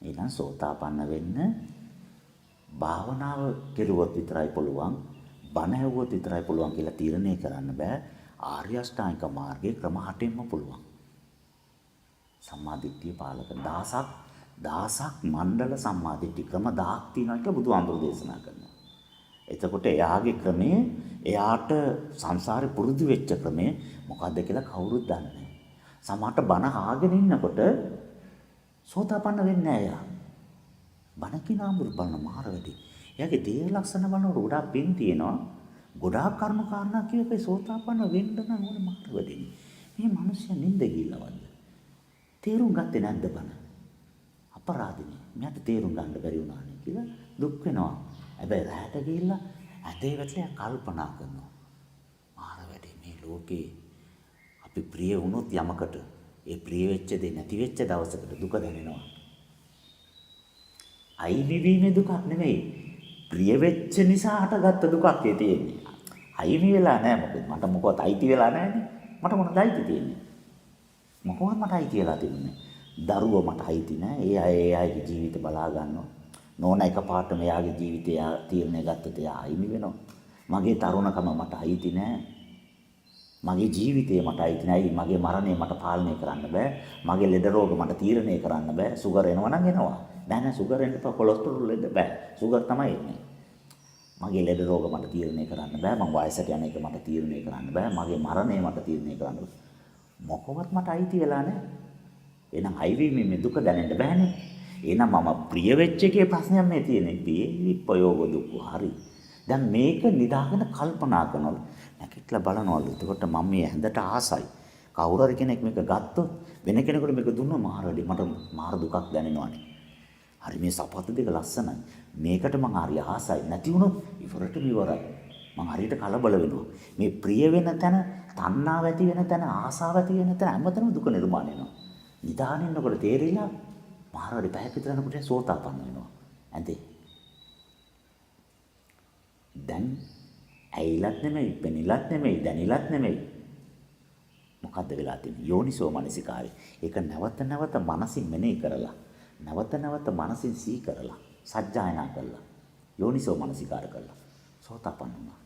ඊළඟ සෝතාපන්න වෙන්න භාවනාව කෙරුවොත් විතරයි පුළුවන්. බණ ඇහුවොත් විතරයි පුළුවන් කියලා තීරණය කරන්න බෑ. ආර්ය අෂ්ටාංගික මාර්ගයේ ක්‍රම 8ෙන්ම පුළුවන්. සම්මාදිට්ඨිය පාලක 1000ක් මණ්ඩල සම්මාදිට්ඨි ක්‍රම 1000ක් තියෙනවා කියලා බුදුහාමුදුරු දේශනා කරනවා. එතකොට එයාගේ ක්‍රමය එයාට සංසාරේ පුරුදු වෙච්ච ක්‍රමය මොකද්ද කියලා කවුරුත් දන්නේ නැහැ. සමහරට බණ අහගෙන ඉන්නකොට සෝතාපන්න වෙන්නේ නැහැ එයා. බණ කියන ආමුරු බලන මාර වැඩි. එයාගේ දේහ ලක්ෂණ බලනකොට ගොඩාක් පින් තියෙනවා. ගොඩාක් කර්ම කාරණා කියපේ සෝතාපන්න වෙන්න නම් ඕනේ මාර වැඩි. මේ මිනිස්සු නින්ද ගිල්ලවද? තේරුම් ගත්තේ නැද්ද බණ? අපරාධිනේ. මට තේරුම් ගන්න බැරි වුණානේ කියලා දුක් වෙනවා. හැබැයි රැහැට ගිහිල්ලා ඇතේ වැටලා කල්පනා කරනවා. මාර වැඩි මේ ලෝකේ අපි ප්‍රිය වුණොත් යමකට ඒ ප්‍රිය වෙච්ච දේ නැති වෙච්ච දවසකට දුක දැනෙනවා. අයිවිවීමේ දුකක් නෙමෙයි. ප්‍රිය වෙච්ච නිසා හටගත්ත දුකක් තියෙන්නේ. අයිවි වෙලා නැහැ මොකද? මට මොකවත් අයිති වෙලා නැහැනේ. මට මොනවද අයිති තියෙන්නේ? මොකවත් මට අයිති වෙලා තිබුණේ නැහැ. දරුවෝ මට අයිති නැහැ. ඒ අයගේ ජීවිත බලා ගන්නවා. නෝන එකපාරට මෙයාගේ ජීවිතය තීරණය ගත්තට එයා අයිමි වෙනවා. මගේ තරුණකම මට අයිති නැහැ. මගේ ජීවිතය මට අයිති නැහැ. මගේ මරණය මට පාලනය කරන්න බෑ. මගේ ලෙඩ රෝග මට තීරණය කරන්න බෑ. සුගර් එනවා නම් එනවා. නෑ සුගර් එන්න එපා. කොලෙස්ටරෝල් එන්න බෑ. සුගර් තමයි එන්නේ. මගේ ලෙඩ රෝග මට තීරණය කරන්න බෑ. මම වයසට යන එක මට තීරණය කරන්න බෑ. මගේ මරණය මට තීරණය කරන්න බෑ. මොකවත් මට අයිති වෙලා නැහැ. එහෙනම් අයිවීමේ මේ දුක දැනෙන්න බෑනේ. එහෙනම් මම ප්‍රිය වෙච්ච එකේ ප්‍රශ්නයක් මේ තියෙන්නේ. විප්පයෝග දුක් හරි. දැන් මේක නිදාගෙන කල්පනා කරනවා. නැකිట్లా බලනවලු. එතකොට මම මේ හැඳට ආසයි. කවුරු හරි කෙනෙක් මේක ගත්තොත් වෙන කෙනෙකුට මේක දුන්නොත් මාරවැඩි මට මාර දුකක් දැනෙනවානේ. හරි මේ සපත්තු දෙක ලස්සනයි. මේකට මං හරි ආසයි. නැති වුණොත් ඉවරටම ඉවරයි. මං හරියට කලබල වෙනවා. මේ ප්‍රිය වෙන තැන, තණ්හාව ඇති වෙන තැන, ආසාව ඇති වෙන තැන හැමතැනම දුක නිර්මාණය වෙනවා. නිදාගෙන ඉන්නකොට තේරෙලා මාරවැඩි පැයක් විතර යනකොට සෝතාපන්න වෙනවා. ඇන්දේ. දැන් ඇයිලත් නෙමෙයි, පෙනිලත් නෙමෙයි, දැනිලත් නෙමෙයි. මොකද්ද වෙලා තියෙන්නේ? යෝනිසෝ මනසිකාරය. ඒක නැවත නැවත මනසින් මෙනෙහි කරලා, නැවත නැවත මනසින් සිහි කරලා, සජ්ජායනා කරලා, යෝනිසෝ මනසිකාර කරලා සෝතාපන්න වුණා.